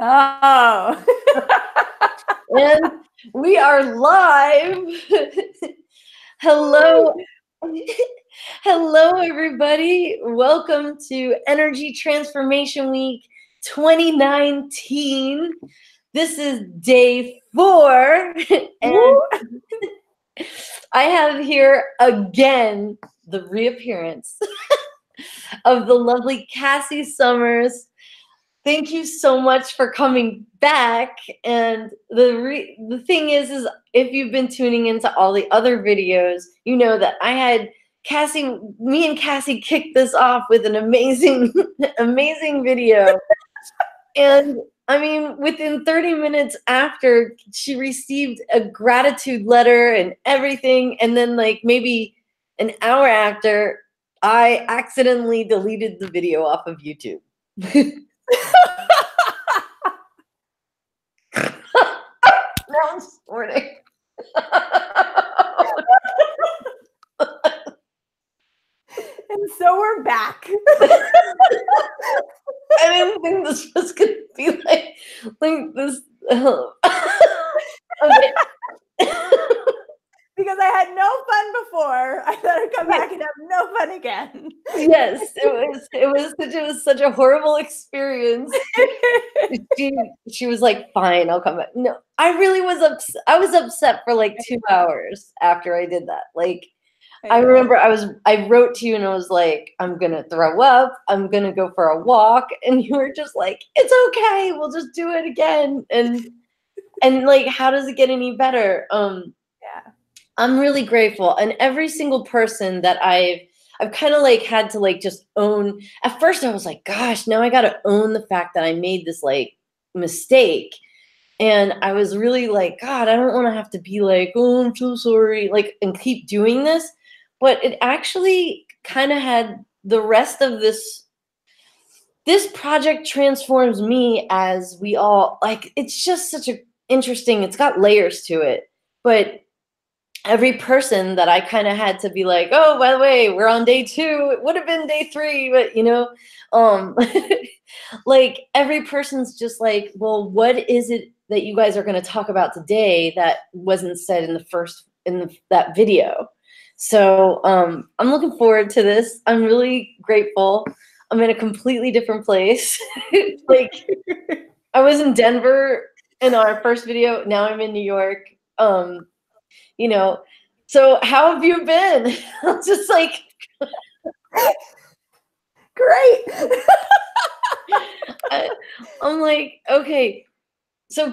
Oh. And we are live. Hello. Hello, everybody. Welcome to Energy Transformation Week 2019. This is day 4. And I have here again the reappearance of the lovely Cassy Summers. Thank you so much for coming back. And the thing is if you've been tuning into all the other videos, you know that I had me and Cassy kicked this off with an amazing, amazing video. And I mean, within 30 minutes after, she received a gratitude letter and everything. And then like maybe an hour after, I accidentally deleted the video off of YouTube. Now I'm snorting. And so we're back. I didn't think this was gonna be like this. Okay. Because I had no fun before. I thought I'd come back and have no fun again. Yes, it was such a horrible experience. She was like, "Fine, I'll come back." No, I really was upset. I was upset for like 2 hours after I did that. Like, I remember I wrote to you and I was like, "I'm gonna throw up. I'm gonna go for a walk," and you were just like, "It's okay. We'll just do it again." And like, how does it get any better? Yeah. I'm really grateful. And every single person that I've kind of like had to like just own. At first I was like, gosh, now I got to own the fact that I made this like mistake. And I was really like, God, I don't want to have to be like, oh, I'm so sorry, like, and keep doing this. But it actually kind of had the rest of this project transforms me as we all like, it's just such a interesting, it's got layers to it. But every person that I kind of had to be like, oh, by the way, we're on day 2. It would have been day 3, but you know, like every person's just like, well, what is it that you guys are going to talk about today that wasn't said in that video? So I'm looking forward to this. I'm really grateful. I'm in a completely different place. Like, I was in Denver in our first video. Now I'm in New York. You know, so how have you been? Just like, great. I'm like, okay, so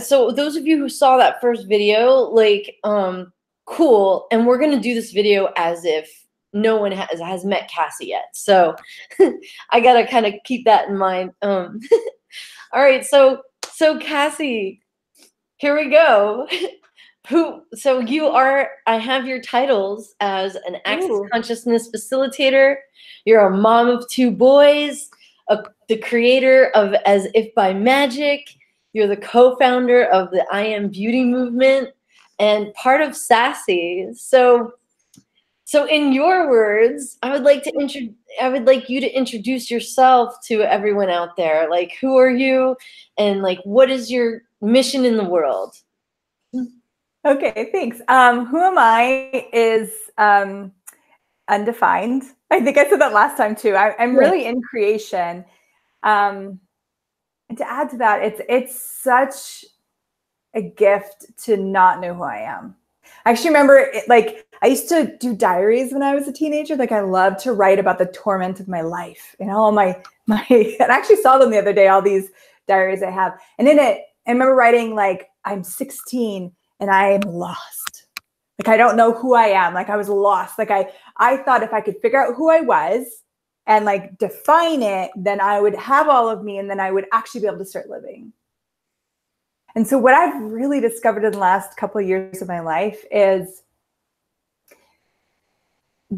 so those of you who saw that first video, like, cool, and we're gonna do this video as if no one has met Cassy yet. So I gotta kind of keep that in mind. All right, so Cassy, here we go. So you are, I have your titles as an Access Consciousness Facilitator. You're a mom of 2 boys, the creator of As If by Magic. You're the co-founder of the I Am Beauty movement and part of Sassy. So in your words, I would like you to introduce yourself to everyone out there. Like, who are you, and like, what is your mission in the world? Okay, thanks. Who am I is undefined. I think I said that last time too. I'm really in creation. And to add to that, it's such a gift to not know who I am. I actually remember like I used to do diaries when I was a teenager. Like, I loved to write about the torment of my life and all my and I actually saw them the other day, all these diaries I have. And in it, I remember writing like, I'm 16 and I am lost. Like, I don't know who I am. Like, I was lost. Like, I thought if I could figure out who I was and like define it, then I would have all of me, and then I would actually be able to start living. And so what I've really discovered in the last couple of years of my life is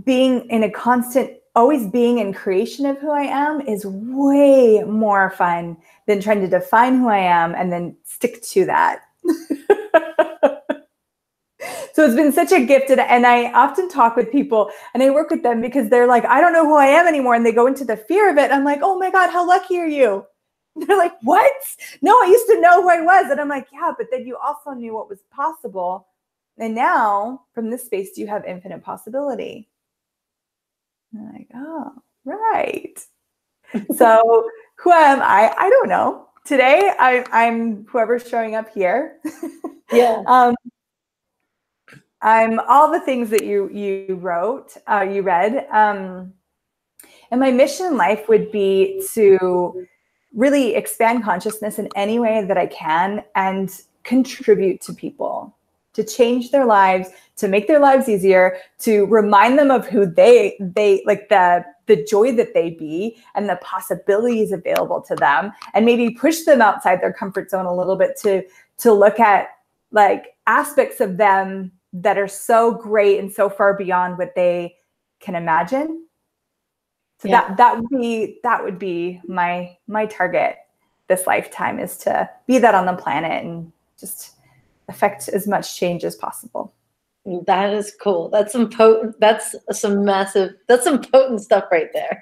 being in a constant, always being in creation of who I am is way more fun than trying to define who I am and then stick to that. So it's been such a gift. And I often talk with people and I work with them because they're like, I don't know who I am anymore. And they go into the fear of it. I'm like, oh my God, how lucky are you? They're like, what? No, I used to know who I was. And I'm like, yeah, but then you also knew what was possible. And now from this space, you have infinite possibility. And I'm like, oh, right. So who am I? I don't know. Today, I'm whoever's showing up here. Yeah. I'm all the things that you wrote, you read. And my mission in life would be to really expand consciousness in any way that I can and contribute to people, to change their lives, to make their lives easier, to remind them of who they like, the joy that they be and the possibilities available to them, and maybe push them outside their comfort zone a little bit to look at like aspects of them that are so great and so far beyond what they can imagine. So that would be my target this lifetime, is to be that on the planet and just affect as much change as possible. That is cool. That's some potent stuff right there.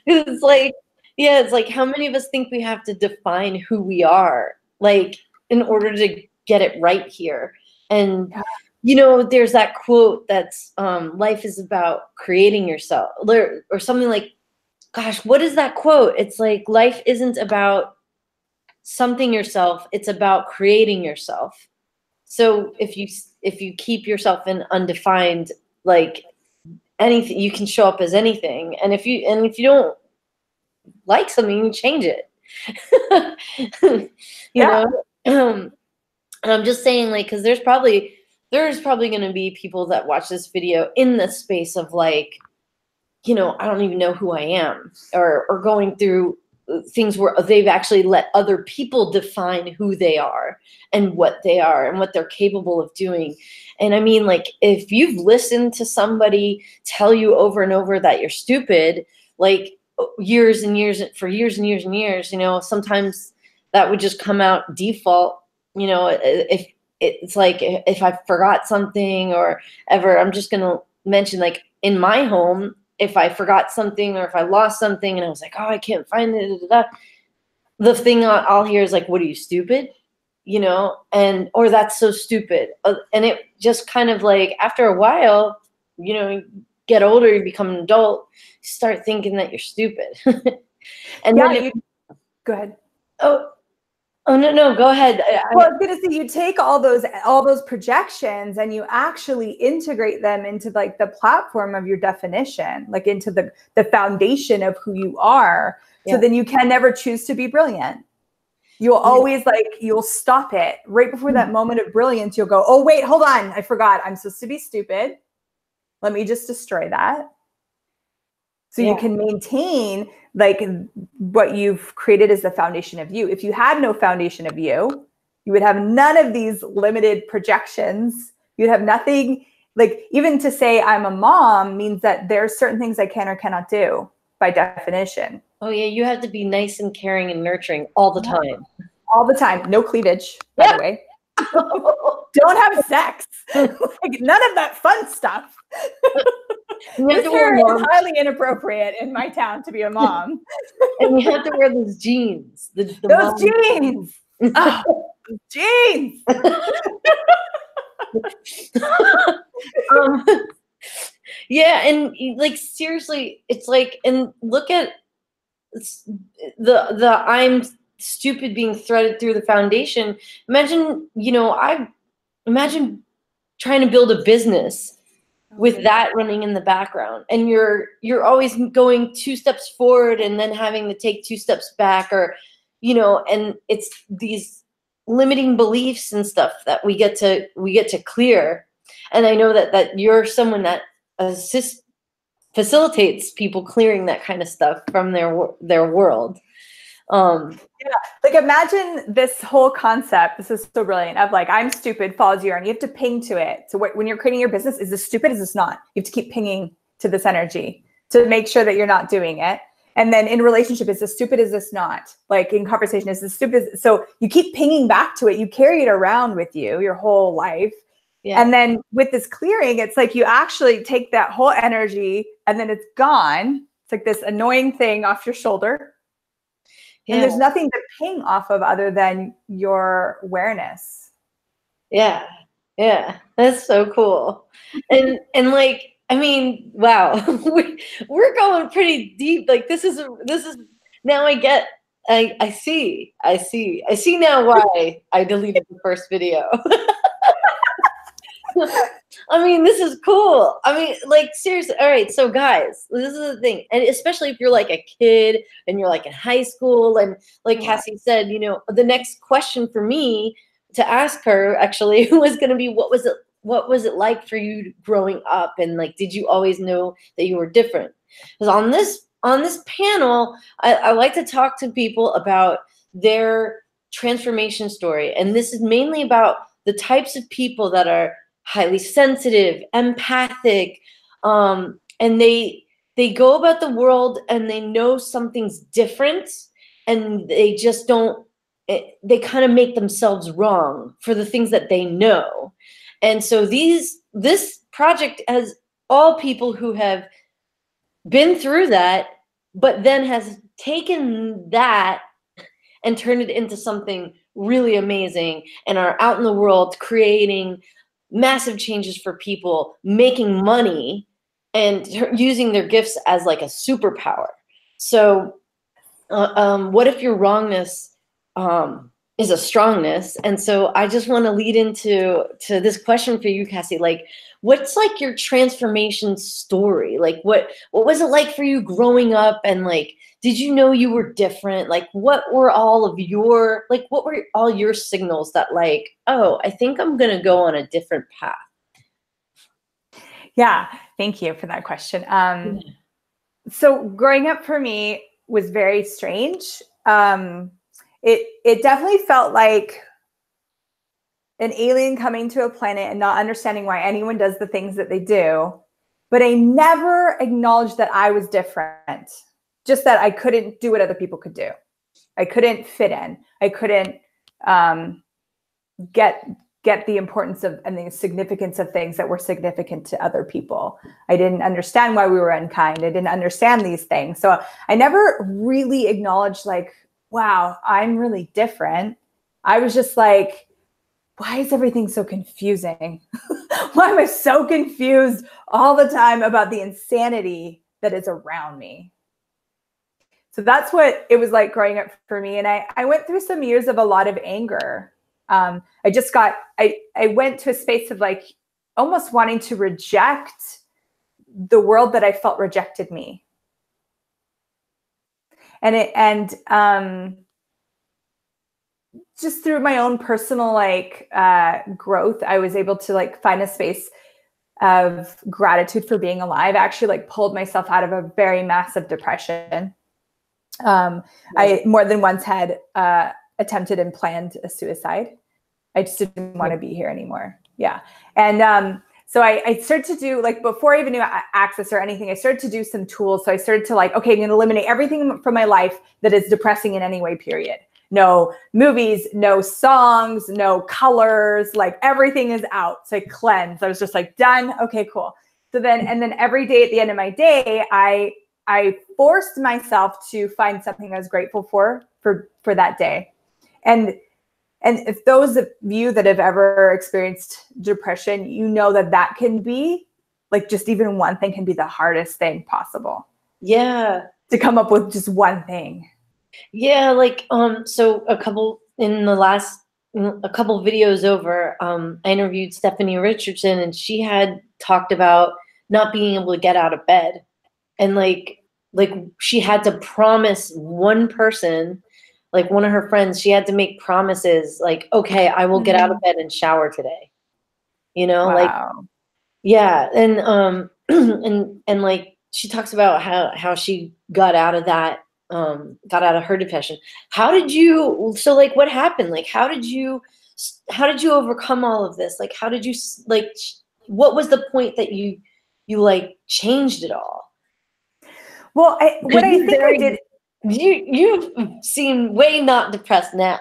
It's like, yeah, it's like, how many of us think we have to define who we are, like, in order to get it right here? And you know, there's that quote that's life is about creating yourself, or something like, gosh, what is that quote? It's like, life isn't about something yourself, it's about creating yourself. So if you keep yourself in undefined, like, anything, you can show up as anything. And if you don't like something, you change it. You know? And I'm just saying, like, because there's probably going to be people that watch this video in the space of like, you know, I don't even know who I am, or going through things where they've actually let other people define who they are and what they're capable of doing. And I mean, like, if you've listened to somebody tell you over and over that you're stupid, like, years and years and years, you know, sometimes that would just come out default. You know, if it's like, if I forgot something or ever, I'm just going to mention, like, in my home, if I forgot something or if I lost something and I was like, oh, I can't find it, the thing I'll hear is like, what are you, stupid? You know, or that's so stupid. And it just kind of like, after a while, you know, you get older, you become an adult, you start thinking that you're stupid. And then go ahead. Oh, no, go ahead. Well, I was going to say, you take all those projections and you actually integrate them into like the platform of your definition, like into the foundation of who you are. So then you can never choose to be brilliant. You'll always, like, you'll stop it right before that moment of brilliance. You'll go, oh, wait, hold on. I forgot. I'm supposed to be stupid. Let me just destroy that. So you can maintain like what you've created as the foundation of you. If you had no foundation of you, you would have none of these limited projections. You'd have nothing. Like, even to say I'm a mom means that there's certain things I can or cannot do by definition. Oh yeah, you have to be nice and caring and nurturing all the time. All the time. No cleavage, by the way. Don't have sex. Like, none of that fun stuff. This hair is highly inappropriate in my town to be a mom. And you have to wear those jeans. Those jeans. Oh, jeans. Yeah, and like, seriously, it's like, and look at the I'm stupid being threaded through the foundation. Imagine, you know, imagine trying to build a business with that running in the background, and you're always going 2 steps forward and then having to take 2 steps back, or, you know, and it's these limiting beliefs and stuff that we get to clear. And I know that you're someone that facilitates people clearing that kind of stuff from their world. Like, imagine this whole concept. This is so brilliant. Of like, I'm stupid follows you, and you have to ping to it. So when you're creating your business, is this stupid? Is this not? You have to keep pinging to this energy to make sure that you're not doing it. And then in relationship, is this stupid? Is this not? Like, in conversation, is this stupid? So you keep pinging back to it. You carry it around with you your whole life. Yeah. And then with this clearing, it's like you actually take that whole energy and then it's gone. It's like this annoying thing off your shoulder. And there's nothing to ping off of other than your awareness. Yeah. Yeah. That's so cool. And like, I mean, wow, we're going pretty deep. Like this is now I see now why I deleted the first video. I mean, this is cool. I mean, like, seriously. All right, so guys, this is the thing, and especially if you're like a kid and you're like in high school, and like Cassy said, you know, the next question for me to ask her actually was going to be, what was it like for you growing up, and like, did you always know that you were different? Because on this panel, I like to talk to people about their transformation story, and this is mainly about the types of people that are highly sensitive, empathic, and they go about the world and they know something's different, and they just don't. They kind of make themselves wrong for the things that they know, and so this project has all people who have been through that, but then has taken that and turned it into something really amazing, and are out in the world creating massive changes for people, making money, and using their gifts as like a superpower. So what if your wrongness is a strongness? And so I just want to lead into this question for you, Cassy. Like, what's like your transformation story? Like, what was it like for you growing up? And like, did you know you were different? Like, what were all your signals that like, oh, I think I'm gonna go on a different path? Yeah, thank you for that question. So growing up for me was very strange. It definitely felt like an alien coming to a planet and not understanding why anyone does the things that they do. But I never acknowledged that I was different, just that I couldn't do what other people could do. I couldn't fit in. I couldn't get the importance of and the significance of things that were significant to other people. I didn't understand why we were unkind. I didn't understand these things. So I never really acknowledged like, wow, I'm really different. I was just like, why is everything so confusing? Why am I so confused all the time about the insanity that is around me? So that's what it was like growing up for me. And I went through some years of a lot of anger. I went to a space of like almost wanting to reject the world that I felt rejected me. And just through my own personal like growth, I was able to like find a space of gratitude for being alive. I actually like pulled myself out of a very massive depression. I more than once had attempted and planned a suicide. I just didn't want to be here anymore. Yeah. And so I started to do, like, before I even knew Access or anything, I started to do some tools. So I started to like, okay, I'm going to eliminate everything from my life that is depressing in any way, period. No movies, no songs, no colors, like everything is out. So I cleansed. I was just like, done. Okay, cool. So then every day at the end of my day, I forced myself to find something I was grateful for that day. And if those of you that have ever experienced depression, you know that can be like, just even one thing can be the hardest thing possible. Yeah. To come up with just one thing. Yeah. Like, so a couple videos over, I interviewed Stephanie Richardson, and she had talked about not being able to get out of bed. And like she had to promise one person, like one of her friends, she had to make promises like, okay, I will get out of bed and shower today. You know, Wow. like, yeah. And and like she talks about how she got out of that, got out of her depression. So like, what happened? Like, how did you overcome all of this? Like, how did you, like, what was the point that you like changed it all? Well, what I think I did. You seem way not depressed now.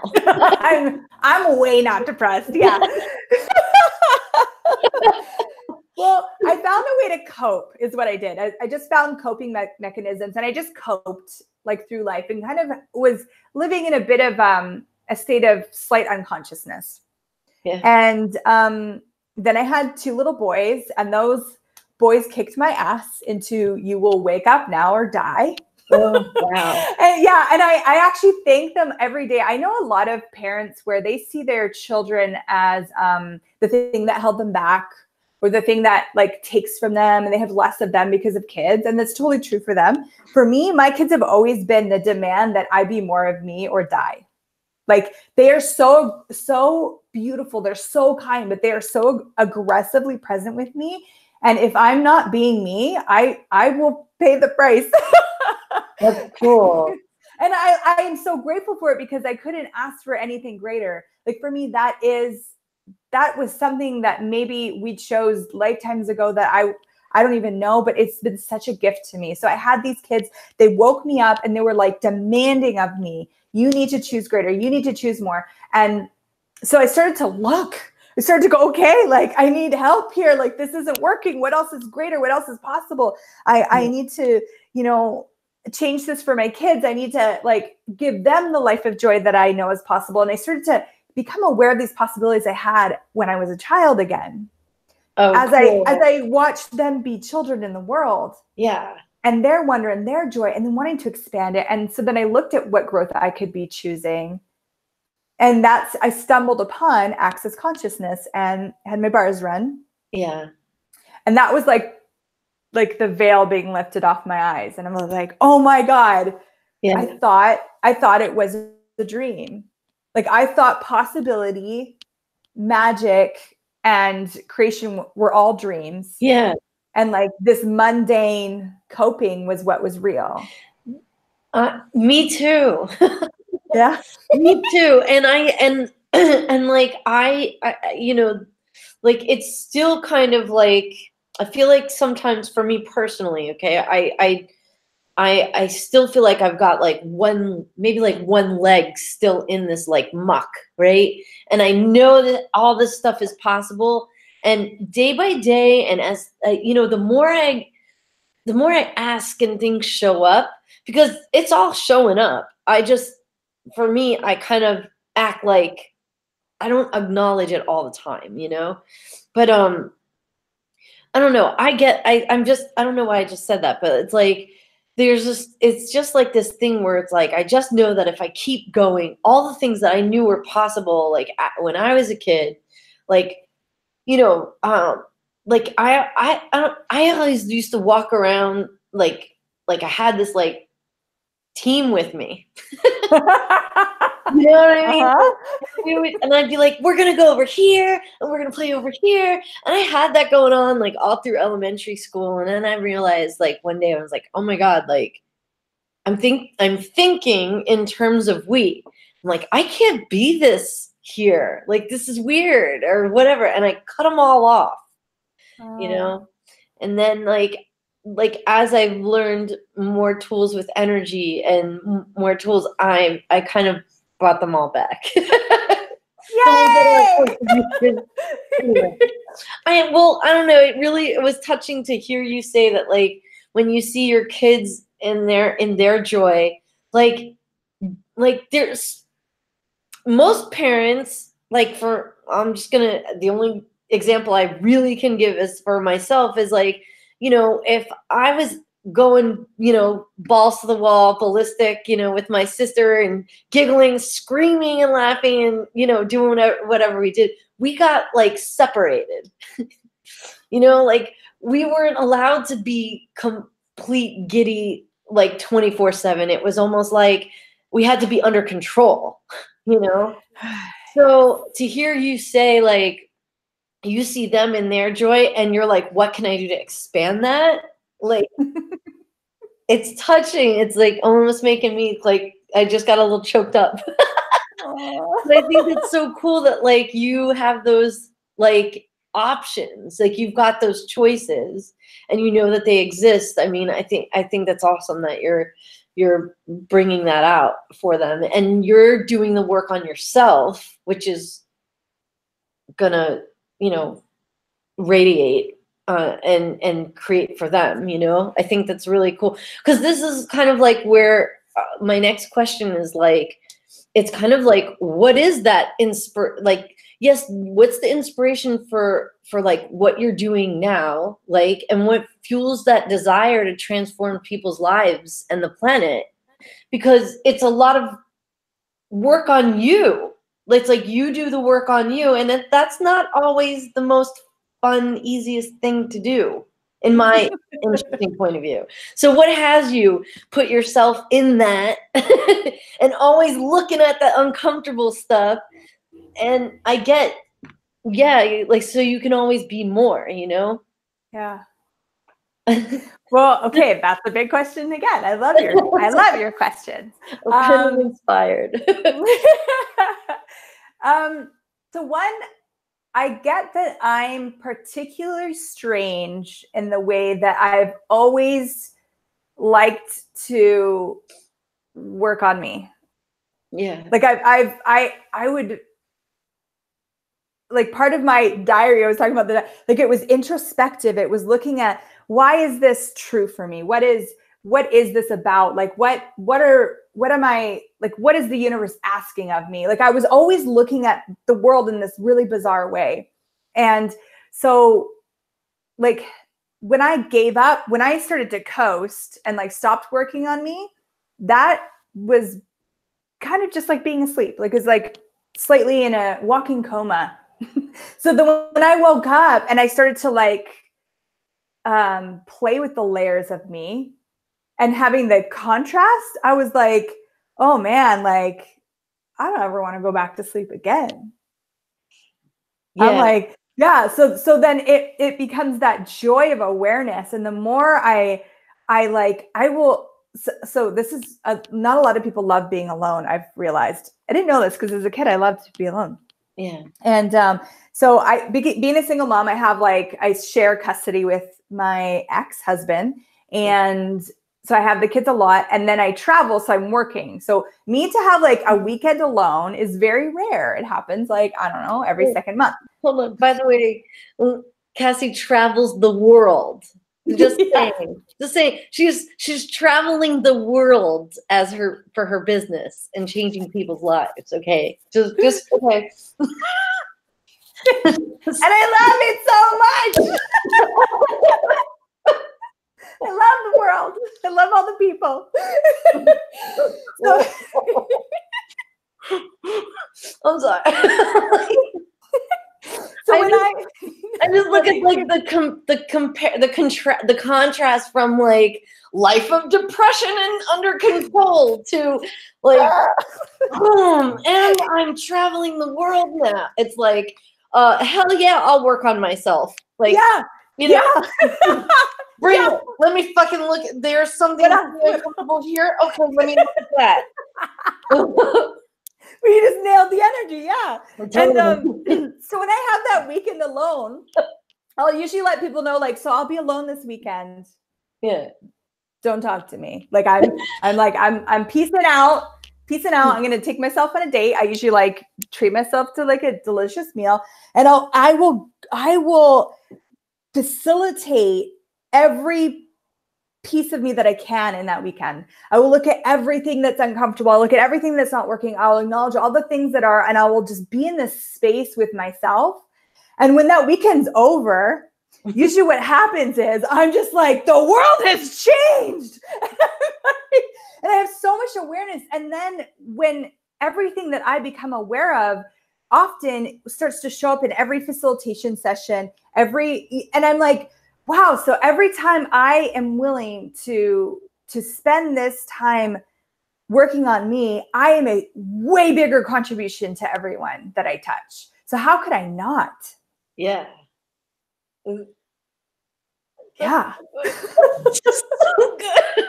I'm way not depressed. Yeah. Well, I found a way to cope is what I did. I just found coping mechanisms, and I just coped like through life and kind of was living in a bit of a state of slight unconsciousness. Yeah. And then I had 2 little boys, and those boys kicked my ass into you will wake up now or die. Oh, wow. And yeah, and I actually thank them every day. I know a lot of parents where they see their children as the thing that held them back, or the thing that like takes from them, and they have less of them because of kids. And that's totally true for them. For me, my kids have always been the demand that I be more of me or die. Like they are so beautiful. They're so kind, but they are so aggressively present with me. And if I'm not being me, I will pay the price. That's cool. And I am so grateful for it, because I couldn't ask for anything greater. Like for me, that was something that maybe we chose lifetimes ago that I don't even know, but it's been such a gift to me. So I had these kids, they woke me up and they were like demanding of me, you need to choose greater, you need to choose more. And so I started to look. I started to go, okay, like I need help here. Like this isn't working. What else is greater? What else is possible? I need to, change this for my kids. I need to like give them the life of joy that I know is possible. And I started to become aware of these possibilities I had when I was a child again. Oh, as cool. I watched them be children in the world. Yeah. And their wonder and their joy, and then wanting to expand it. And so then I looked at what growth I could be choosing. And I stumbled upon Access Consciousness and had my bars run. Yeah. And that was like the veil being lifted off my eyes. And I was like, oh my God. Yeah. I thought it was a dream. Like I thought possibility, magic, and creation were all dreams. Yeah. And like this mundane coping was what was real. Me too. Yeah. Me too. And and like I like it's still kind of like, I feel like sometimes for me personally, okay, I still feel like I've got like maybe one leg still in this like muck, right? And I know that all this stuff is possible. And day by day, and as the more I ask and things show up, because it's all showing up. For me, I kind of act like I don't acknowledge it all the time, but I don't know. I don't know why I just said that, but it's like, it's just like this thing where it's like, I just know that if I keep going, all the things that I knew were possible, like when I was a kid, like, like I always used to walk around like I had this like team with me. You know what I mean? Uh-huh. And I'd be like, we're gonna go over here and we're gonna play over here. And I had that going on like all through elementary school. And then I realized like one day I was like, oh my God, like I'm thinking in terms of we. I'm like, I can't be this here. Like this is weird or whatever. And I cut them all off, And then like as I've learned more tools with energy and more tools, I kind of brought them all back. Yay! I don't know. It was touching to hear you say that, like, when you see your kids in their joy, like there's most parents, like the only example I really can give is for myself is like, if I was going, balls to the wall, ballistic, with my sister and giggling, screaming and laughing and, doing whatever we did, we got like separated. Like we weren't allowed to be complete giddy, like 24/7. It was almost like we had to be under control, So to hear you say, like, you see them in their joy and you're like, what can I do to expand that? Like, it's touching. It's like almost making me like, I just got a little choked up. But I think it's so cool that like you have those like options, like you've got those choices and you know that they exist. I mean, I think that's awesome that you're bringing that out for them and you're doing the work on yourself, which is gonna, radiate and create for them. I think that's really cool, because this is kind of like where my next question is like, it's kind of like, what is that like, yes, what's the inspiration for like what you're doing now? Like, and what fuels that desire to transform people's lives and the planet? Because it's a lot of work on you. It's like you do the work on you, and that's not always the most fun, easiest thing to do, in my interesting point of view. So what has you put yourself in that and always looking at that uncomfortable stuff? And I get, yeah, like, so you can always be more, you know? Yeah. Well, okay, that's a big question again. I love your questions. I'm kind of inspired. So one, I get that I'm particularly strange in the way that I've always liked to work on me. Yeah. Like I would, like, part of my diary, I was talking about that, like, it was introspective. It was looking at, why is this true for me? What is this about? Like, what am I, like, what is the universe asking of me? Like, I was always looking at the world in this really bizarre way. And so, like, when I gave up, when I started to coast and like stopped working on me, that was kind of just like being asleep. Like, it's like slightly in a walking coma. So when I woke up and I started to like play with the layers of me and having the contrast, I was like, oh man, like, I don't ever want to go back to sleep again. Yeah. I'm like, yeah. So then it becomes that joy of awareness. And the more I will, so this is not a lot of people love being alone. I've realized. I didn't know this because as a kid, I loved to be alone. Yeah. And so being a single mom, I share custody with my ex-husband. And so I have the kids a lot, and then I travel, so I'm working. So me to have like a weekend alone is very rare. It happens like, I don't know, every second month. Hold on. By the way, Cassy travels the world. Just saying. Just saying. She's traveling the world for her business and changing people's lives. Okay. Just okay. And I love it so much. I love the world. I love all the people. I'm sorry. So I just look at like the contrast from like life of depression and under control to like boom, and I'm traveling the world now. It's like hell yeah, I'll work on myself. Like, yeah, you know, bring it. Let me fucking look. There's something uncomfortable here. Okay, let me look at that. We just nailed the energy, yeah. And so when I have that weekend alone, I'll usually let people know, like, so I'll be alone this weekend. Yeah. Don't talk to me. Like, I'm peacing out. I'm gonna take myself on a date. I usually like treat myself to like a delicious meal, and I will facilitate every piece of me that I can in that weekend. I will look at everything that's uncomfortable. I'll look at everything that's not working. I'll acknowledge all the things that are, and I will just be in this space with myself. And when that weekend's over, usually what happens is I'm just like, the world has changed. And I have so much awareness. And then when everything that I become aware of often starts to show up in every facilitation session, and I'm like, wow. So every time I am willing to spend this time working on me, I am a way bigger contribution to everyone that I touch. So how could I not? Yeah. Yeah. Just so good.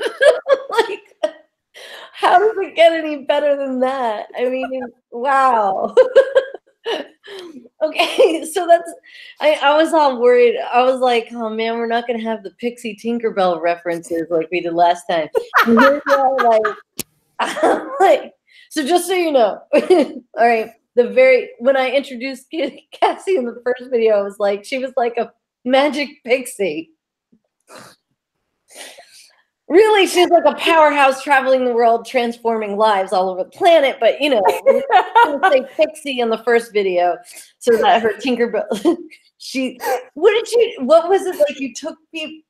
Like, how does it get any better than that? I mean, wow. Okay, so that's, I was all worried. I was like, oh man, we're not gonna have the Pixie Tinkerbell references like we did last time. And here we are, like, so just so you know, all right, when I introduced Cassy in the first video, I was like, she was like a magic pixie. Really, she's like a powerhouse traveling the world, transforming lives all over the planet. But you know, we're gonna say Pixie in the first video, so that her Tinkerbell. What was it like? You took people.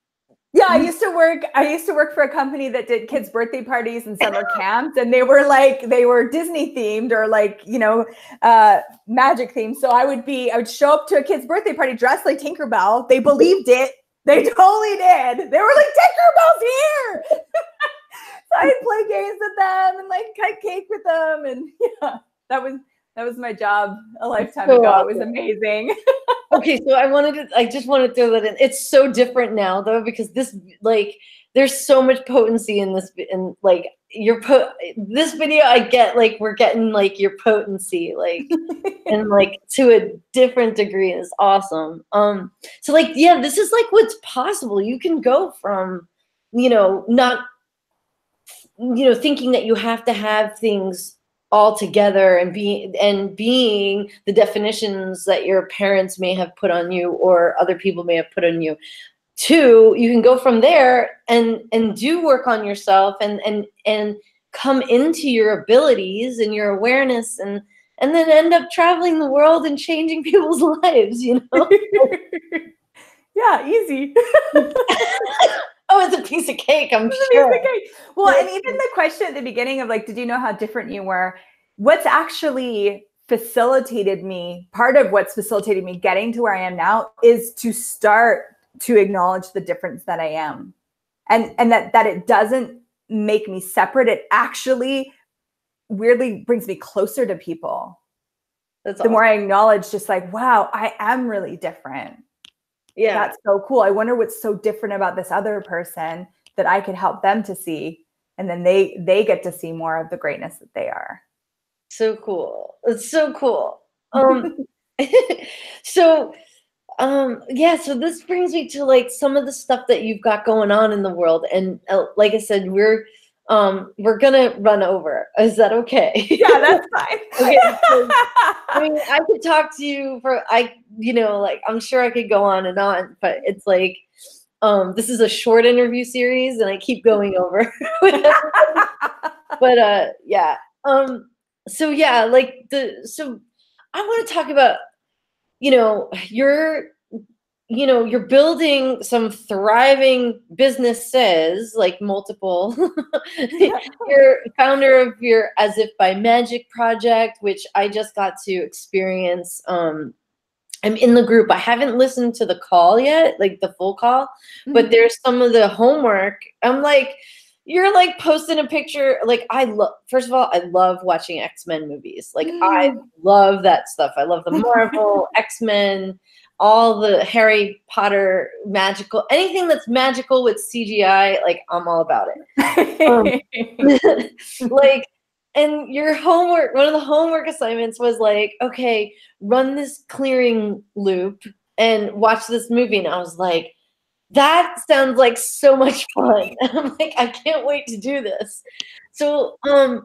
Yeah, I used to work for a company that did kids' birthday parties and summer camps, and they were Disney themed or like, you know, magic themed. So I would show up to a kid's birthday party dressed like Tinkerbell. They believed it. They totally did. They were like, Tinkerbell's here. So I'd play games with them and like cut cake with them. And yeah, that was my job a lifetime ago. It was amazing. Okay, so I just wanted to throw that in. It's so different now though, because this, like, there's so much potency in this, and like this video, I get, like, we're getting like your potency, like, and like to a different degree. Is awesome. So like, yeah, this is like what's possible. You can go from, you know, not, you know, thinking that you have to have things all together and being the definitions that your parents may have put on you or other people may have put on you, to you can go from there and do work on yourself and come into your abilities and your awareness and then end up traveling the world and changing people's lives, you know. Yeah, easy. Oh, it's a piece of cake, I'm sure. Piece of cake. Well, and even the question at the beginning of like, did you know how different you were? What's actually facilitated me, part of what's facilitated me getting to where I am now, is to start to acknowledge the difference that I am. And that it doesn't make me separate. It actually weirdly brings me closer to people. That's awesome. The more I acknowledge just like, wow, I am really different. Yeah. That's so cool. I wonder what's so different about this other person that I could help them to see. And then they get to see more of the greatness that they are. So cool. It's so cool. So so this brings me to like some of the stuff that you've got going on in the world. And like I said, we're gonna run over. Is that okay? Yeah, that's fine. Okay. So, I mean, I could talk to you like, I'm sure I could go on and on, but it's like, this is a short interview series and I keep going over. But yeah. So yeah, so I want to talk about, you're building some thriving businesses, like multiple. You're founder of your As If by Magic project, which I just got to experience. I'm in the group. I haven't listened to the call yet, like the full call, but there's some of the homework. I'm like, you're like posting a picture. Like first of all, I love watching X-Men movies. Like I love that stuff. I love the Marvel, X-Men, all the Harry Potter magical, anything that's magical with CGI, like I'm all about it. Like, and your homework, one of the homework assignments was like, okay, run this clearing loop and watch this movie. And I was like, that sounds like so much fun. And I'm like, I can't wait to do this. So, and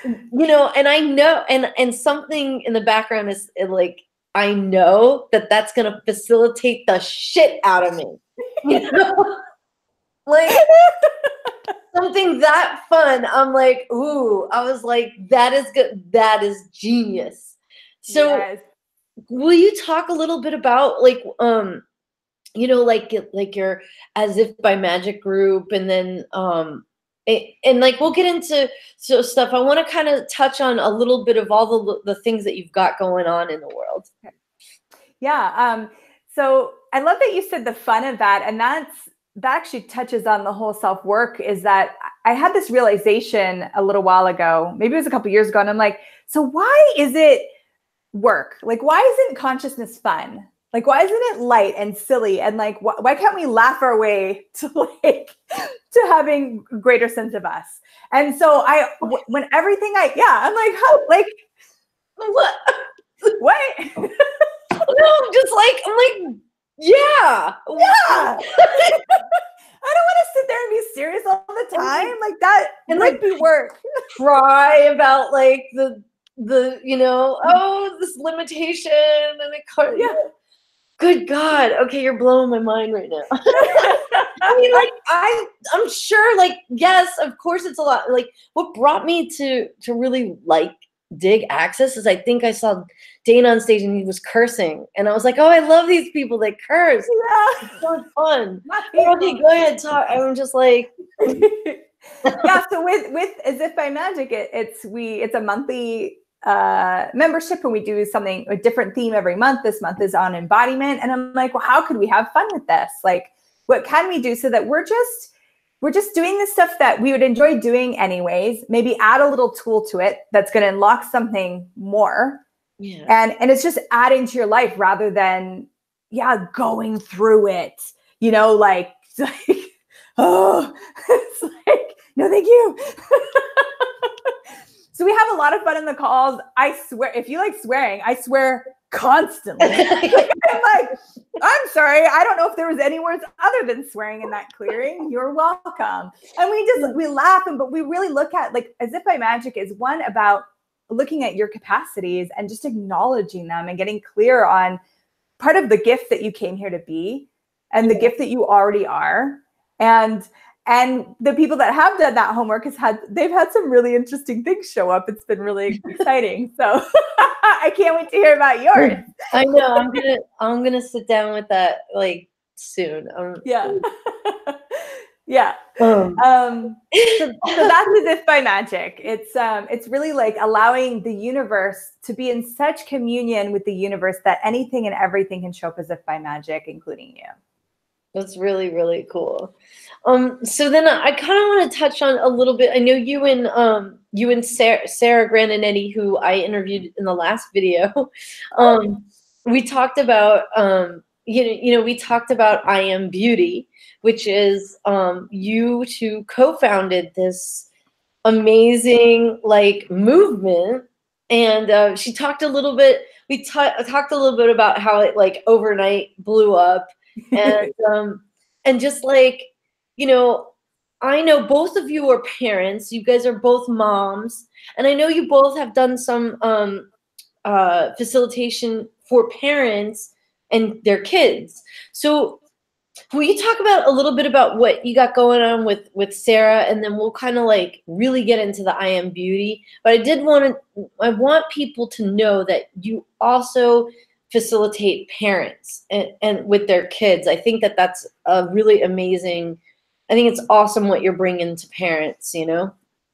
I know, and something in the background is like, I know that that's going to facilitate the shit out of me. Like something that fun. I'm like, ooh, I was like, that is good. That is genius. So yes. Will you talk a little bit about like your As If by Magic group, and then and like we'll get into stuff. I want to kind of touch on a little bit of all the things that you've got going on in the world. Yeah. So I love that you said the fun of that, and that actually touches on the whole self-work. Is that I had this realization a little while ago, maybe it was a couple years ago, and I'm like, so why is it work? Like, why isn't consciousness fun? Like, why isn't it light and silly? And like, why can't we laugh our way to to having a greater sense of us? And so when everything I'm like, how, like, what? What? No, I'm like, yeah. I don't want to sit there and be serious all the time. Like that, and might be work. Cry about like the this limitation and Good God. Okay, you're blowing my mind right now. I mean, like, I'm sure, like, yes, of course it's a lot. Like, what brought me to really like dig Access is I think I saw Dana on stage and he was cursing. And I was like, oh, I love these people that curse. Yeah. It's so fun. Okay, go ahead, talk. I'm just like yeah, so with As If by Magic, it's a monthly membership, and we do a different theme every month. This month is on embodiment, and I'm like, well, how could we have fun with this? Like, what can we do so that we're just doing the stuff that we would enjoy doing anyways, maybe add a little tool to it that's going to unlock something more. Yeah. And it's just adding to your life rather than going through it, like oh, it's like, no, thank you. So we have a lot of fun in the calls. I swear, if you like swearing, I swear constantly. I'm sorry. I don't know if there was any words other than swearing in that clearing. You're welcome. And we laugh, but we really look at, like, As If by Magic is one about looking at your capacities and just acknowledging them and getting clear on part of the gift that you came here to be and the gift that you already are. And the people that have done that homework they've had some really interesting things show up. It's been really exciting. So I can't wait to hear about yours. I know. I'm gonna sit down with that like soon. Yeah. Yeah. So that's As If by Magic. It's really like allowing the universe to be in such communion with the universe that anything and everything can show up as if by magic, including you. That's really, really cool. So then I kind of want to touch on a little bit. I know you and Sara Gran and Eddie, who I interviewed in the last video. We talked about we talked about I Am Beauty, which is you two co-founded this amazing like movement, and she talked a little bit. We talked a little bit about how it like overnight blew up. And just like, I know both of you are parents. You guys are both moms. And I know you both have done some facilitation for parents and their kids. So will you talk about a little bit about what you got going on with Sara, and then we'll kind of like really get into the I Am Beauty. But I want people to know that you also facilitate parents and with their kids. I think that's a really amazing. I think it's awesome what you're bringing to parents,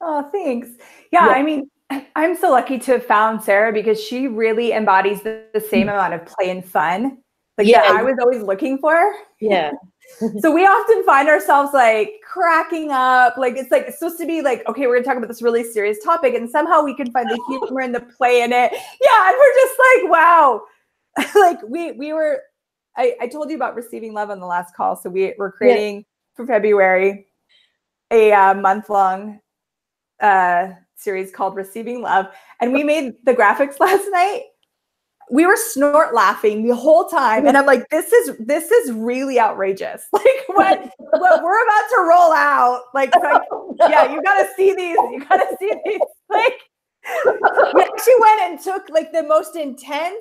Oh, thanks. Yeah. I mean, I'm so lucky to have found Sara because she really embodies the same amount of play and fun that I was always looking for. Yeah. So we often find ourselves like cracking up. Like it's supposed to be like, okay, we're gonna talk about this really serious topic, and somehow we can find the humor and the play in it. Yeah. And we're just like, wow. Like I told you about receiving love on the last call. So we're creating for February a month-long series called Receiving Love. And we made the graphics last night. We were snort laughing the whole time. And I'm like, this is really outrageous. Like what we're about to roll out. Like, yeah, you gotta see these. You gotta see these. Like we actually went and took like the most intense,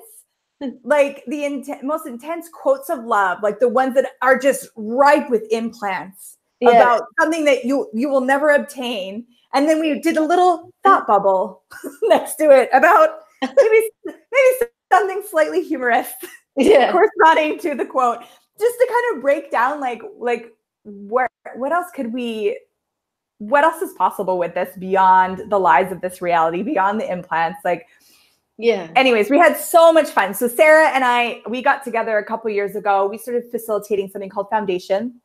most intense quotes of love, like the ones that are just ripe with implants about something that you will never obtain. And then we did a little thought bubble next to it about maybe something slightly humorous, corresponding to the quote, just to kind of break down like what else is possible with this beyond the lies of this reality, beyond the implants, anyways, we had so much fun. So Sara and we got together a couple years ago. We started facilitating something called Foundation,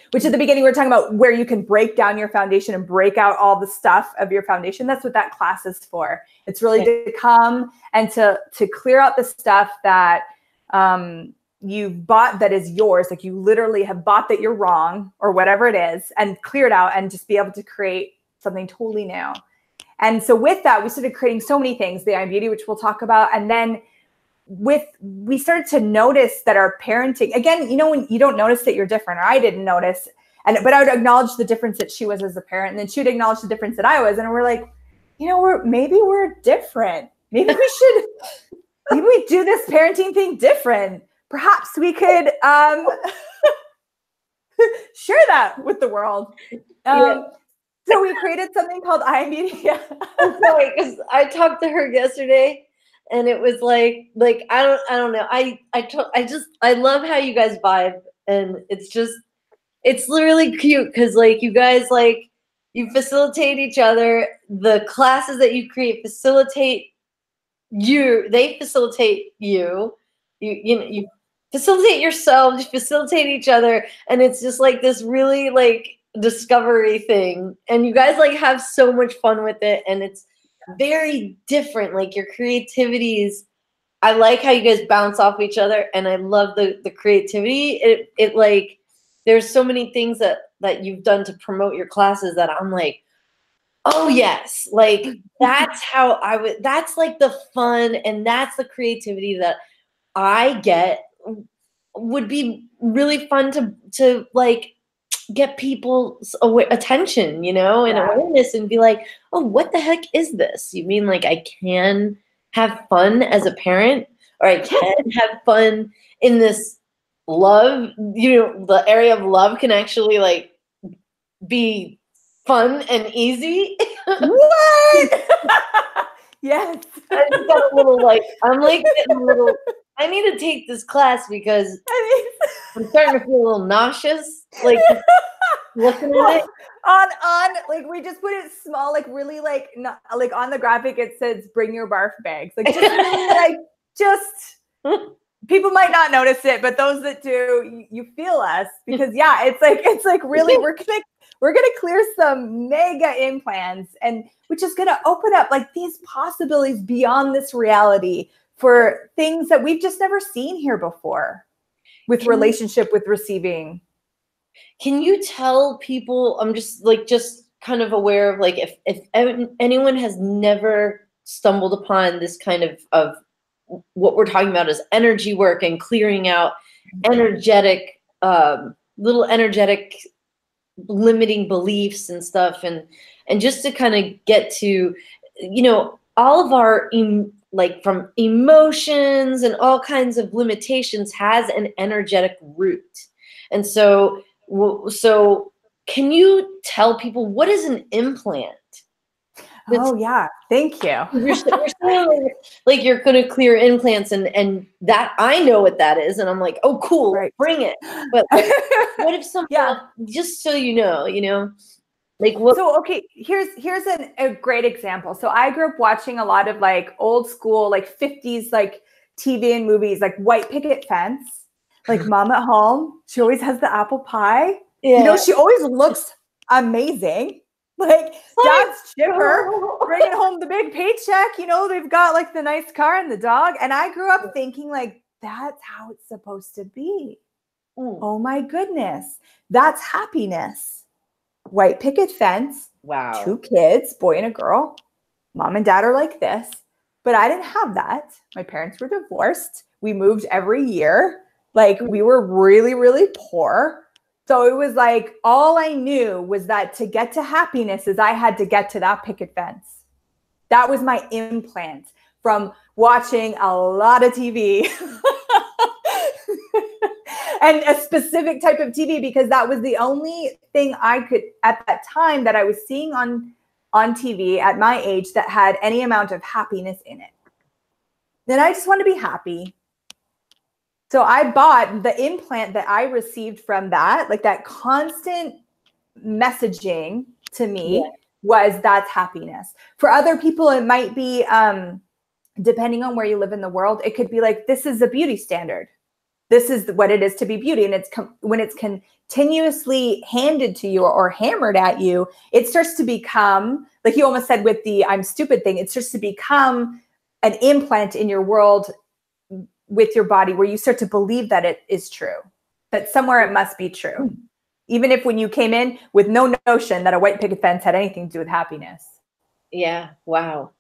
which at the beginning we were talking about where you can break down your foundation and break out all the stuff of your foundation. That's what that class is for. It's really to come and to clear out the stuff that you've bought that is yours. Like you literally have bought that you're wrong or whatever it is, and clear it out and just be able to create something totally new. And so with that, we started creating so many things, the I Am Beauty, which we'll talk about. And then we started to notice that our parenting, again, when you don't notice that you're different, or I didn't notice, but I would acknowledge the difference that she was as a parent, and then she would acknowledge the difference that I was. And we're like, maybe we're different. Maybe we do this parenting thing different. perhaps we could share that with the world. So we created something called I Am Beauty. I'm sorry, because I talked to her yesterday, and it was like I don't know. I love how you guys vibe, and it's really cute because like you guys like you facilitate each other. The classes that you create facilitate you. They facilitate you. You facilitate yourselves. You facilitate each other, and it's just like this really like discovery thing, and you guys like have so much fun with it, and it's very different. Like your creativities, I like how you guys bounce off each other, and I love the creativity. It like there's so many things that you've done to promote your classes that I'm like, oh yes, like that's how I would. That's like the fun, and that's the creativity that I get. Would be really fun to like get people's attention, and awareness, and be like, oh, what the heck is this? You mean like I can have fun as a parent, or I can have fun in this love, the area of love can actually like be fun and easy. What? Yes. I just got a little like, I'm like getting a little, I need to take this class because I'm starting to feel a little nauseous. Like looking at it. On like we just put it small, like really like not like on the graphic it says bring your barf bags. Like just really like just people might not notice it, but those that do, you feel us because yeah, it's like really we're gonna clear some mega implants, and which is gonna open up like these possibilities beyond this reality for things that we've just never seen here before with relationship with receiving. Can you tell people, I'm just kind of aware of like if anyone has never stumbled upon this kind of what we're talking about is energy work and clearing out energetic little energetic limiting beliefs and stuff, and just to kind of get to all of our like from emotions and all kinds of limitations has an energetic root. And so can you tell people what is an implant? Oh yeah, thank you. You're saying like you're going to clear implants, and that I know what that is, and I'm like, oh cool, right. Bring it. But like, what if someone else, just so you know, like what? So okay, here's a great example. So I grew up watching a lot of like old school like 50s like TV and movies, like white picket fence, like Mom at Home. She always has the apple pie. Yeah. She always looks amazing. Like dad's chipper, bringing home the big paycheck. They've got like the nice car and the dog. And I grew up thinking like, that's how it's supposed to be. Oh my goodness. That's happiness. White picket fence. Wow. 2 kids, boy and a girl. Mom and dad are like this. But I didn't have that. My parents were divorced. We moved every year. Like we were really, really poor. So it was like, all I knew was that to get to happiness is I had to get to that picket fence. That was my implant from watching a lot of TV and a specific type of TV, because that was the only thing I could, at that time, that I was seeing on TV at my age that had any amount of happiness in it. Then I just wanted to be happy. So I bought the implant that I received from that, like that constant messaging to me was that's happiness. For other people, it might be, depending on where you live in the world, it could be like, this is a beauty standard. This is what it is to be beauty. And it's when it's continuously handed to you or hammered at you, it starts to become, like you almost said with the I'm stupid thing, it starts to become an implant in your world with your body, where you start to believe that it is true, that somewhere it must be true. Even if when you came in with no notion that a white picket fence had anything to do with happiness. Yeah. Wow.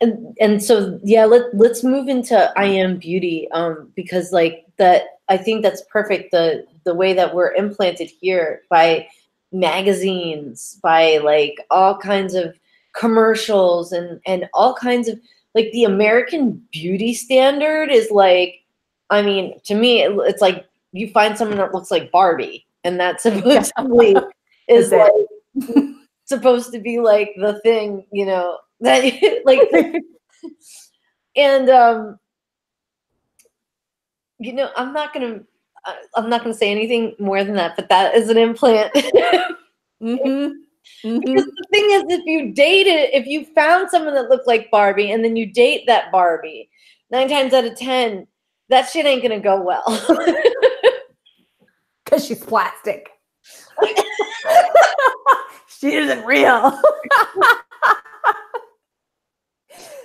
And so, let's move into I Am Beauty. Because like that, I think that's perfect. The way that we're implanted here by magazines, by like all kinds of commercials and all kinds of like the American beauty standard is like, I mean, to me, it's like you find someone that looks like Barbie, and that supposedly is like supposed to be like the thing, you know, that like, and you know, I'm not gonna say anything more than that, but that is an implant. Because the thing is, if you found someone that looked like Barbie and then you date that Barbie, 9 times out of 10, that shit ain't gonna go well. Because she's plastic. She isn't real.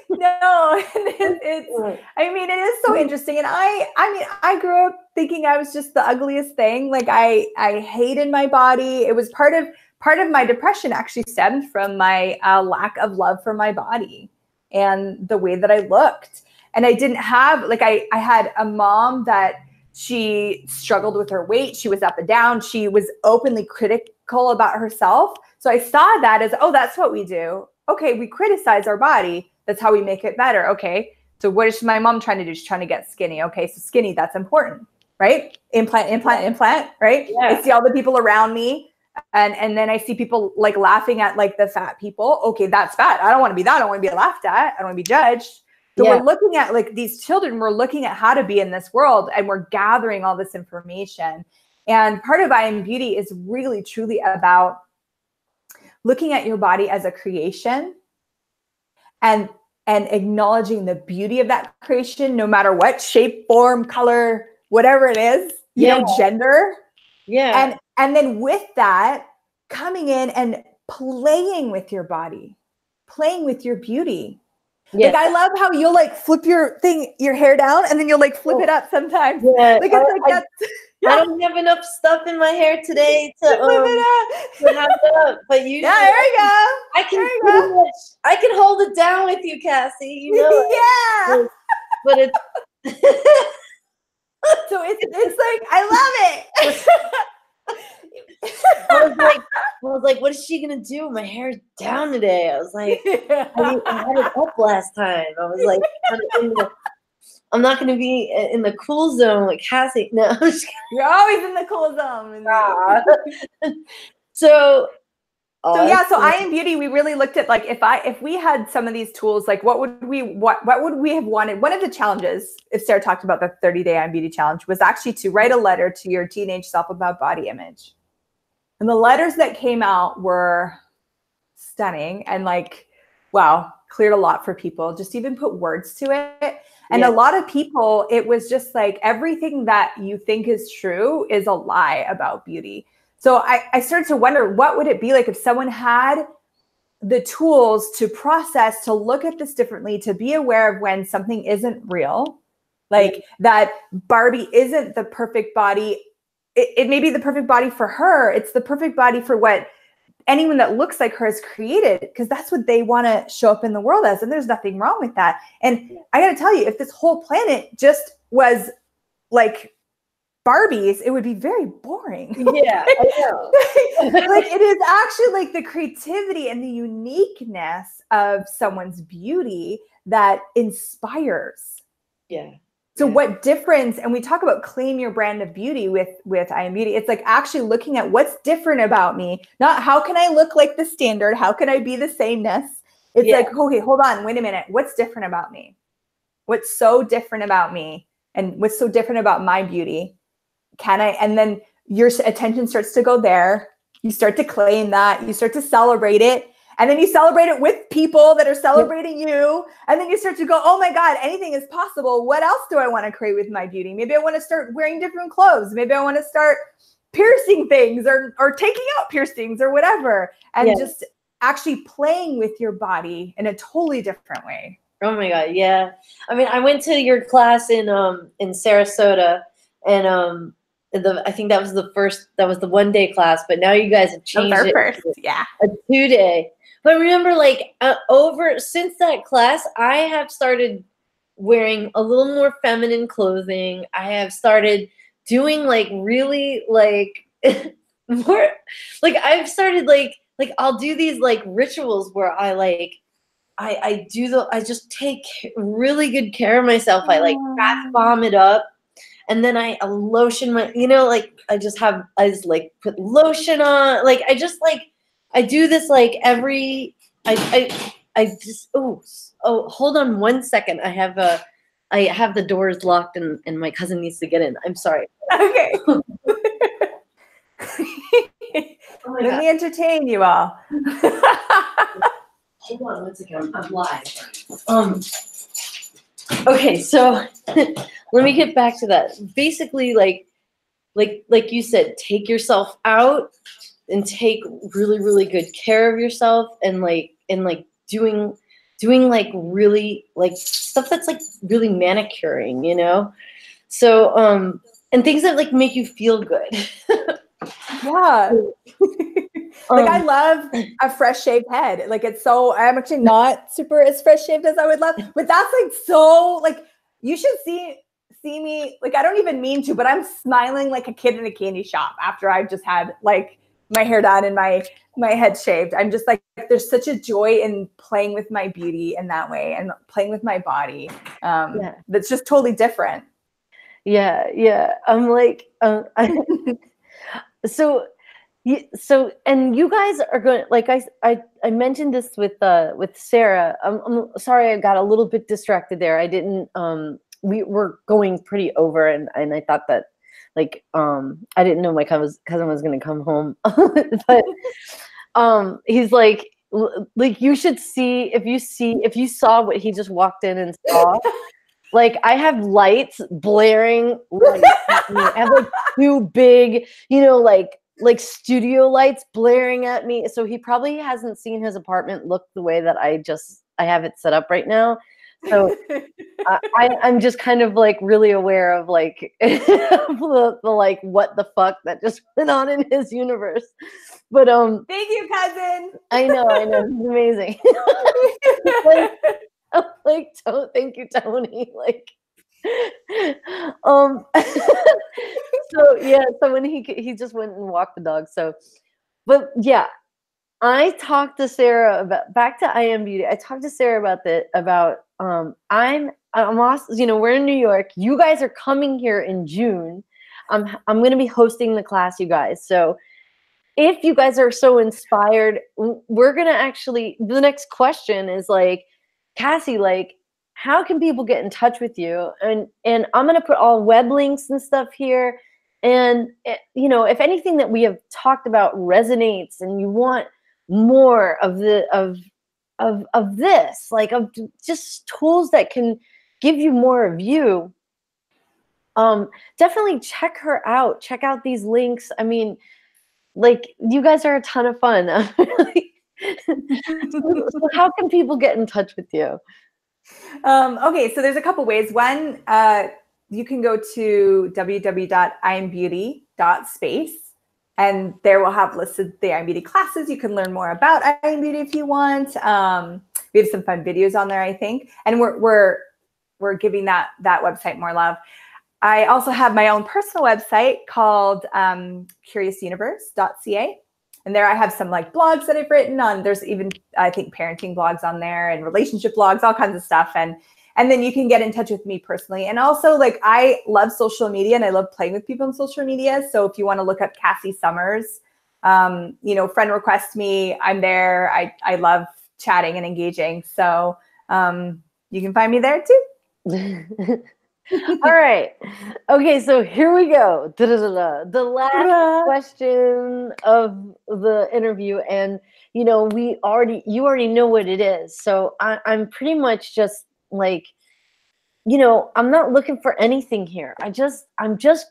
No, it's I mean, it is so interesting. And I mean, I grew up thinking I was just the ugliest thing. Like I hated my body. It was part of my depression actually stemmed from my lack of love for my body and the way that I looked. And I didn't have, like, I had a mom that she struggled with her weight. She was up and down. She was openly critical about herself. So I saw that as, oh, that's what we do. Okay, we criticize our body. That's how we make it better. Okay, so what is my mom trying to do? She's trying to get skinny. Okay, so skinny, that's important, right? Implant, right? Yeah. I see all the people around me. And then I see people like laughing at like the fat people. Okay, that's fat. I don't want to be that. I don't want to be laughed at. I don't want to be judged. So we're looking at like these children, we're looking at how to be in this world, and we're gathering all this information. And part of I Am Beauty is really truly about looking at your body as a creation and acknowledging the beauty of that creation, no matter what shape, form, color, whatever it is, you know, gender. Yeah. And then with that, coming in and playing with your body, playing with your beauty. Yeah. Like, I love how you'll like flip your hair down, and then you'll like flip it up sometimes. Yeah. Like, it's like that's, I don't have enough stuff in my hair today to have it up, but usually there you go. I can hold it down with you, Cassy. You know, yeah. But it's so it's like I love it. I was like, what is she gonna do? My hair's down today. I was like, I had it up last time. I was like, I'm not gonna be in the cool zone like Cassy. No, you're always in the cool zone. So yeah, so I Am Beauty, we really looked at like if we had some of these tools, like what would we have wanted? One of the challenges, if Sarah talked about the 30-day I Am Beauty challenge, was actually to write a letter to your teenage self about body image. And the letters that came out were stunning and like, wow, cleared a lot for people, just even put words to it. And a lot of people, it was just like everything that you think is true is a lie about beauty. So I started to wonder, what would it be like if someone had the tools to process, to look at this differently, to be aware of when something isn't real, like that Barbie isn't the perfect body. It may be the perfect body for her. It's the perfect body for what anyone that looks like her has created, because that's what they want to show up in the world as. And there's nothing wrong with that. And I got to tell you, if this whole planet just was like Barbies, it would be very boring. Yeah, I know. Like, it is actually like the creativity and the uniqueness of someone's beauty that inspires. Yeah. So what difference, and we talk about claim your brand of beauty with I Am Beauty. It's like actually looking at what's different about me, not how can I look like the standard? How can I be the sameness? It's like, okay, hold on, wait a minute. What's different about me? What's so different about me? And what's so different about my beauty? And then your attention starts to go there. You start to claim that, you start to celebrate it. And then you celebrate it with people that are celebrating you. And then you start to go, oh my God, anything is possible. What else do I want to create with my beauty? Maybe I want to start wearing different clothes. Maybe I want to start piercing things or taking out piercings or whatever. And just actually playing with your body in a totally different way. Oh my God. Yeah. I mean, I went to your class in Sarasota, and I think that was the 1-day class, but now you guys have changed it. First, a 2-day. But remember, like since that class, I have started wearing a little more feminine clothing. I have started doing like really like more like I've started like I'll do these like rituals where I like I just take really good care of myself. I like bath bomb it up, and then I lotion my, like I just like put lotion on. Like I do this like every, I just, hold on 1 second. I have the doors locked and my cousin needs to get in. I'm sorry. Okay. Oh my Let God. me entertain you all. Hold on 1 second. I'm live. Okay, so let me get back to that. Basically, like you said, take yourself out and take really, really good care of yourself, and doing like really like stuff that's like really manicuring, So and things that like make you feel good. Yeah. Like I love a fresh shaved head. Like I'm actually not super as fresh shaved as I would love, but that's like so like you should see me. Like I don't even mean to, but I'm smiling like a kid in a candy shop after I've just had like my hair done and my head shaved. I'm just like, there's such a joy in playing with my beauty in that way and playing with my body. That's just totally different. Yeah. I'm like, so and you guys are going, like I mentioned this with Sarah. I'm sorry I got a little bit distracted there. I didn't we were going pretty over, and I thought that like I didn't know my cousin was going to come home. But he's like you should see, if you saw what he just walked in and saw. Like I have lights blaring right at me. I have like two big, like studio lights blaring at me. So he probably hasn't seen his apartment look the way that I have it set up right now. So I'm just kind of like really aware of like the like what the fuck that just went on in his universe. But thank you, cousin. I know, he's amazing. Like, thank you, Tony. Like, so when he just went and walked the dog. So, but yeah, I talked to Sarah about, back to I Am Beauty. I talked to Sarah about I'm also, we're in New York. You guys are coming here in June. I'm going to be hosting the class, you guys. So if you guys are so inspired, we're going to actually, the next question is like, Cassy, like, how can people get in touch with you? And I'm going to put all web links and stuff here. And, if anything that we have talked about resonates and you want more of this, like of just tools that can give you more of you, definitely check her out. Check out these links. I mean, like, you guys are a ton of fun. So how can people get in touch with you? Okay, so there's a couple ways. One, you can go to www.iambeauty.space, and there we'll have listed the I Am Beauty classes. You can learn more about I Am Beauty if you want. We have some fun videos on there, I think, and we're giving that website more love. I also have my own personal website called curiousuniverse.ca. And there I have some like blogs that I've written on. There's even, I think, parenting blogs on there and relationship blogs, all kinds of stuff. And then you can get in touch with me personally. And also, like, I love social media and I love playing with people on social media. So if you want to look up Cassy Summers, friend request me. I'm there. I love chatting and engaging. So you can find me there too. All right. Okay, so here we go. The last question of the interview, and you already know what it is. So I'm pretty much just like, I'm not looking for anything here. I'm just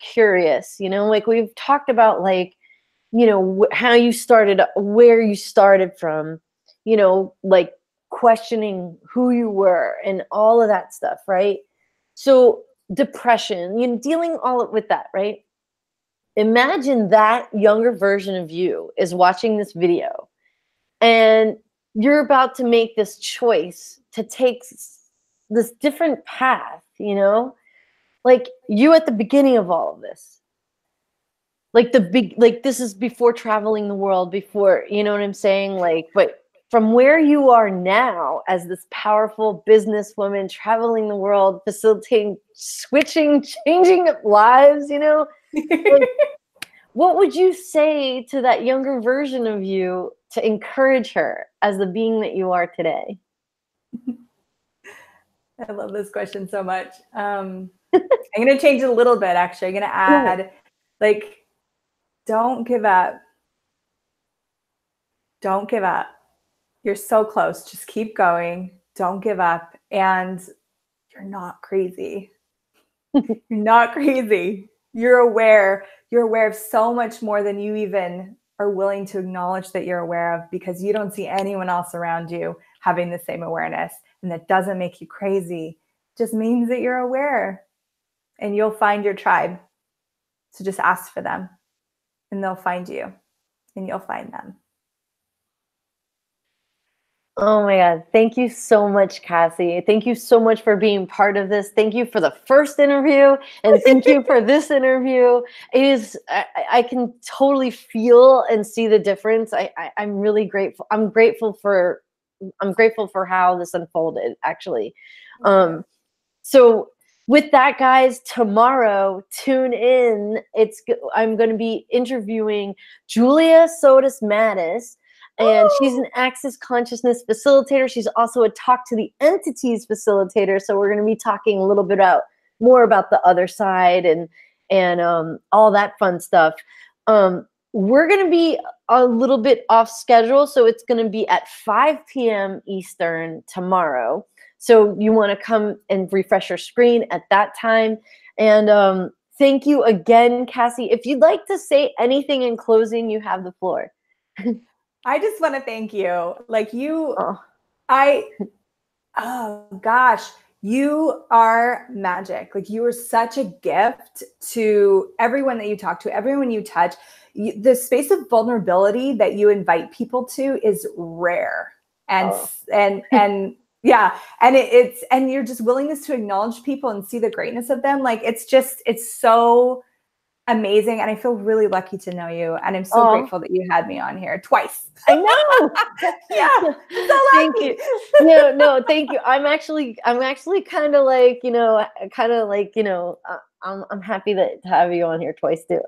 curious. Like we've talked about, like, how you started, where you started from, like questioning who you were and all of that stuff, right? So depression, dealing all with that, right? Imagine that younger version of you is watching this video and you're about to make this choice to take this different path, like you at the beginning of all of this. Like this is before traveling the world, before, you know what I'm saying? Like, but from where you are now as this powerful businesswoman traveling the world, facilitating, switching, changing lives, you know, like, what would you say to that younger version of you to encourage her as the being that you are today? I love this question so much. I'm going to change it a little bit, actually. I'm going to add, like, don't give up. Don't give up. You're so close. Just keep going. Don't give up. And you're not crazy. You're not crazy. You're aware. You're aware of so much more than you even are willing to acknowledge that you're aware of, because you don't see anyone else around you having the same awareness. And that doesn't make you crazy. It just means that you're aware, and you'll find your tribe. So just ask for them, and they'll find you, and you'll find them. Oh my God. Thank you so much, Cassy. Thank you so much for being part of this. Thank you for the first interview, and thank you for this interview. It is, I can totally feel and see the difference. I'm really grateful. I'm grateful for how this unfolded, actually. So with that, guys, tomorrow, tune in. I'm going to be interviewing Julia Sotis Mattis. And she's an Access Consciousness facilitator. She's also a Talk to the Entities facilitator. So we're going to be talking a little bit more about the other side and all that fun stuff. We're going to be a little bit off schedule. So it's going to be at 5 p.m. Eastern tomorrow. So you want to come and refresh your screen at that time. And thank you again, Cassy. If you'd like to say anything in closing, you have the floor. I just want to thank you. Like oh gosh, you are magic. Like, you are such a gift to everyone that you talk to, everyone you touch. The space of vulnerability that you invite people to is rare. And yeah, and and your just willingness to acknowledge people and see the greatness of them. Like, it's so amazing. And I feel really lucky to know you. And I'm so grateful that you had me on here twice. I know. Yeah. So thank you. No, thank you. I'm actually kind of like, I'm happy to have you on here twice too.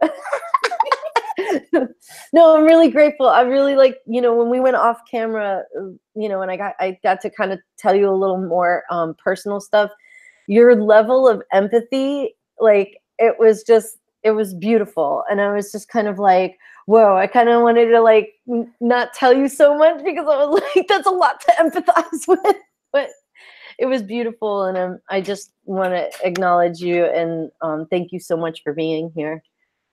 No, I'm really grateful. I really when we went off camera, and I got to kind of tell you a little more personal stuff. Your level of empathy, it was beautiful. And I was just kind of like, whoa, I kind of wanted to not tell you so much, because I was like, that's a lot to empathize with, but it was beautiful. And I just want to acknowledge you and thank you so much for being here.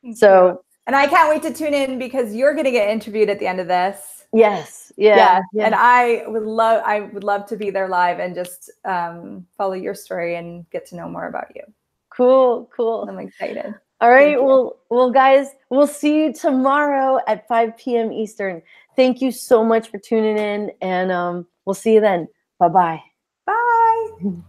Thank you. And I can't wait to tune in, because you're going to get interviewed at the end of this. Yes. Yeah. And I would love to be there live and just follow your story and get to know more about you. Cool. I'm excited. All right. Well, guys, we'll see you tomorrow at 5 p.m. Eastern. Thank you so much for tuning in, and we'll see you then. Bye-bye. Bye.